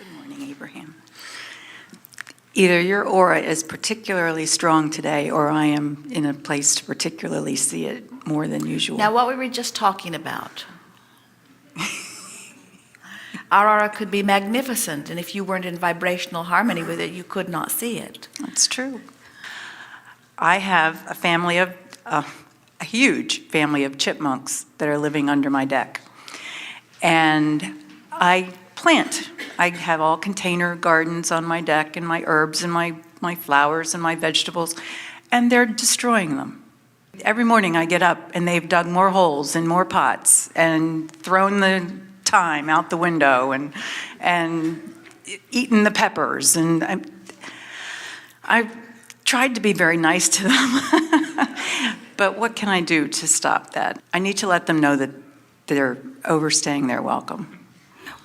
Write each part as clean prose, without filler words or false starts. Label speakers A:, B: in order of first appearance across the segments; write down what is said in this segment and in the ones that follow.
A: Good morning, Abraham. Either your aura is particularly strong today, or I am in a place to particularly see it more than usual.
B: Now, what we were just talking about. Our aura could be magnificent, and if you weren't in vibrational harmony with it, you could not see it.
A: That's true. I have a family of, a huge family of chipmunks that are living under my deck. And I plant. I have all container gardens on my deck, and my herbs and my flowers and my vegetables, and they're destroying them. Every morning I get up and they've dug more holes and more pots and thrown the thyme out the window and eaten the peppers. And I've tried to be very nice to them. But what can I do to stop that? I need to let them know that they're overstaying their welcome.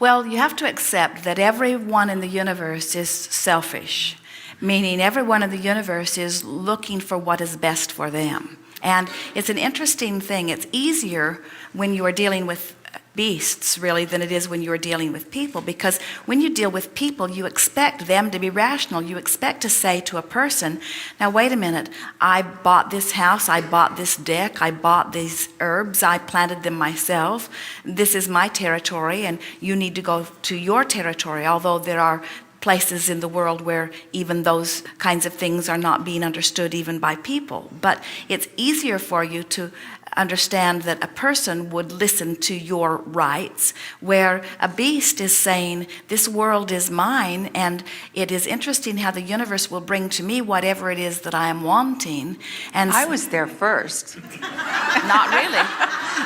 B: Well, you have to accept that everyone in the universe is selfish, meaning everyone in the universe is looking for what is best for them. And it's an interesting thing. It's easier when you are dealing with beasts, really, than it is when you are dealing with people, because when you deal with people, you expect them to be rational. You expect to say to a person, now wait a minute, I bought this house, I bought this deck, I bought these herbs, I planted them myself, this is my territory, and you need to go to your territory, although there are places in the world where even those kinds of things are not being understood even by people. But it's easier for you to understand that a person would listen to your rights, where a beast is saying, this world is mine, and it is interesting how the universe will bring to me whatever it is that I am wanting. And
A: I was there first.
B: Not really.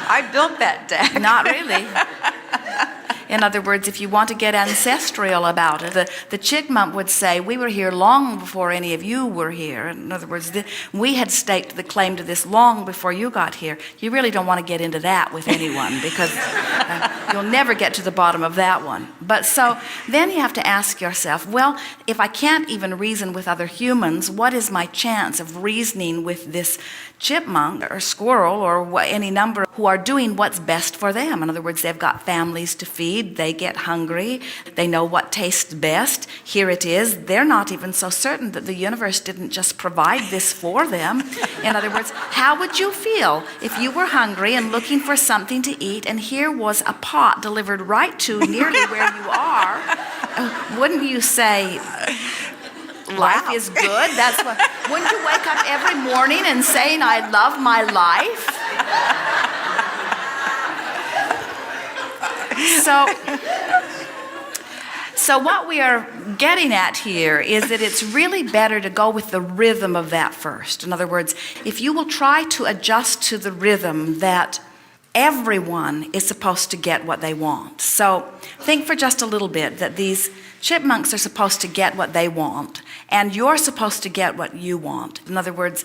A: I built that deck.
B: Not really. In other words, if you want to get ancestral about it, the chipmunk would say, we were here long before any of you were here. In other words, we had staked the claim to this long before you got here. You really don't want to get into that with anyone, because you'll never get to the bottom of that one. But so then you have to ask yourself, well, if I can't even reason with other humans, what is my chance of reasoning with this chipmunk or squirrel or any number who are doing what's best for them? In other words, they've got families to feed. They get hungry. They know what tastes best. Here it is. They're not even so certain that the universe didn't just provide this for them. In other words, how would you feel if you were hungry and looking for something to eat, and here was a pot delivered right to nearly where you are? Wouldn't you say, life is good? That's what. Wouldn't you wake up every morning and saying, I love my life? So what we are getting at here is that it's really better to go with the rhythm of that first. In other words, if you will try to adjust to the rhythm that everyone is supposed to get what they want. So think for just a little bit that these chipmunks are supposed to get what they want, and you're supposed to get what you want. In other words,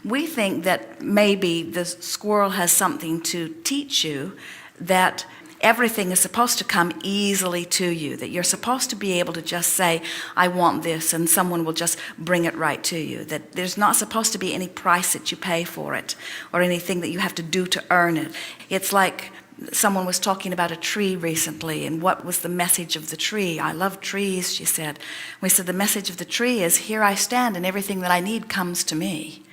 B: we think that maybe the squirrel has something to teach you, that everything is supposed to come easily to you, that you're supposed to be able to just say, I want this, and someone will just bring it right to you, that there's not supposed to be any price that you pay for it or anything that you have to do to earn it. It's like someone was talking about a tree recently, and what was the message of the tree? I love trees, she said. We said the message of the tree is, here I stand and everything that I need comes to me.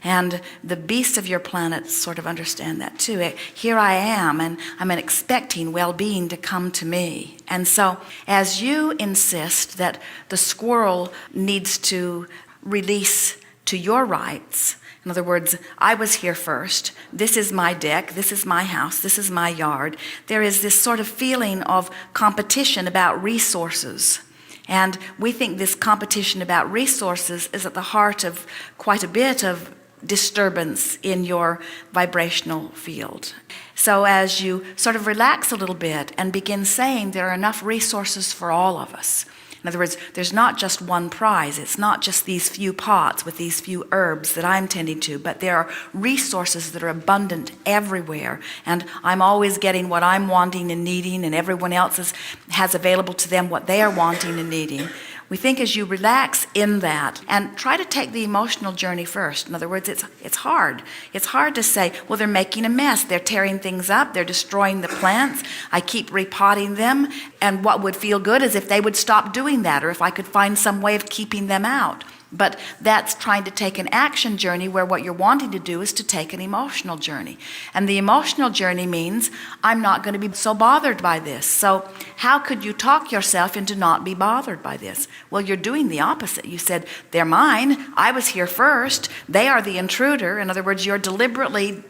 B: And the beasts of your planet sort of understand that too. Here I am, and I'm expecting well-being to come to me. And so as you insist that the squirrel needs to release to your rights, in other words, I was here first, this is my deck, this is my house, this is my yard, there is this sort of feeling of competition about resources. And we think this competition about resources is at the heart of quite a bit of disturbance in your vibrational field. So as you sort of relax a little bit and begin saying there are enough resources for all of us. In other words, there's not just one prize. It's not just these few pots with these few herbs that I'm tending to, but there are resources that are abundant everywhere. And I'm always getting what I'm wanting and needing, and everyone else has available to them what they are wanting and needing. We think as you relax in that and try to take the emotional journey first. In other words, it's hard. It's hard to say, well, they're making a mess. They're tearing things up. They're destroying the plants. I keep repotting them. And what would feel good is if they would stop doing that, or if I could find some way of keeping them out. But that's trying to take an action journey where what you're wanting to do is to take an emotional journey. And the emotional journey means I'm not going to be so bothered by this. So how could you talk yourself into not be bothered by this? Well, you're doing the opposite. You said, they're mine. I was here first. They are the intruder. In other words, you're deliberately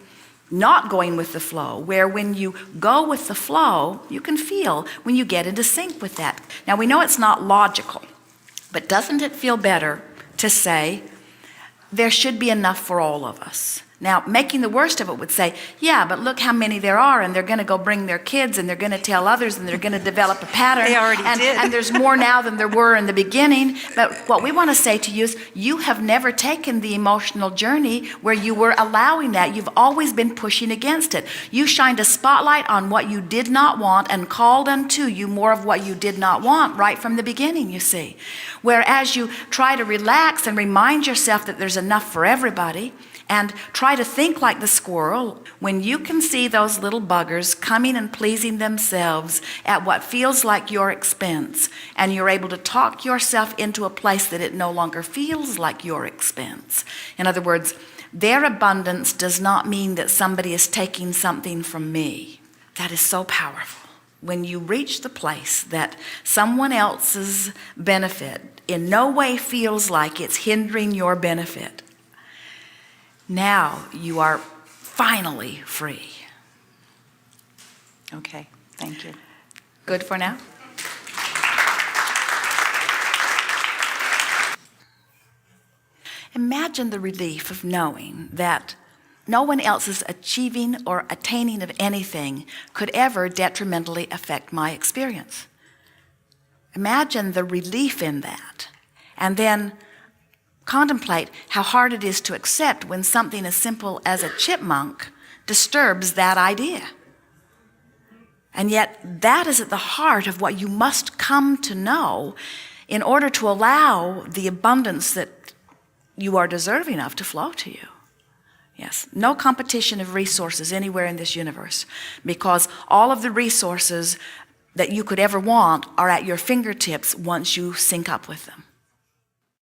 B: not going with the flow, where when you go with the flow, you can feel when you get into sync with that. Now, we know it's not logical, but doesn't it feel better to say, there should be enough for all of us? Now, making the worst of it would say, yeah, but look how many there are, and they're going to go bring their kids, and they're going to tell others, and they're going to develop a pattern.
A: They already did.
B: And there's more now than there were in the beginning. But what we want to say to you is, you have never taken the emotional journey where you were allowing that. You've always been pushing against it. You shined a spotlight on what you did not want and called unto you more of what you did not want right from the beginning, you see. Whereas you try to relax and remind yourself that there's enough for everybody, and try to think like the squirrel, when you can see those little buggers coming and pleasing themselves at what feels like your expense, and you're able to talk yourself into a place that it no longer feels like your expense. In other words, their abundance does not mean that somebody is taking something from me. That is so powerful. When you reach the place that someone else's benefit in no way feels like it's hindering your benefit, now you are finally free.
A: Okay, thank you.
B: Good for now? Imagine the relief of knowing that no one else's achieving or attaining of anything could ever detrimentally affect my experience. Imagine the relief in that. And then contemplate how hard it is to accept when something as simple as a chipmunk disturbs that idea. And yet that is at the heart of what you must come to know in order to allow the abundance that you are deserving of to flow to you. Yes, no competition of resources anywhere in this universe, because all of the resources that you could ever want are at your fingertips once you sync up with them.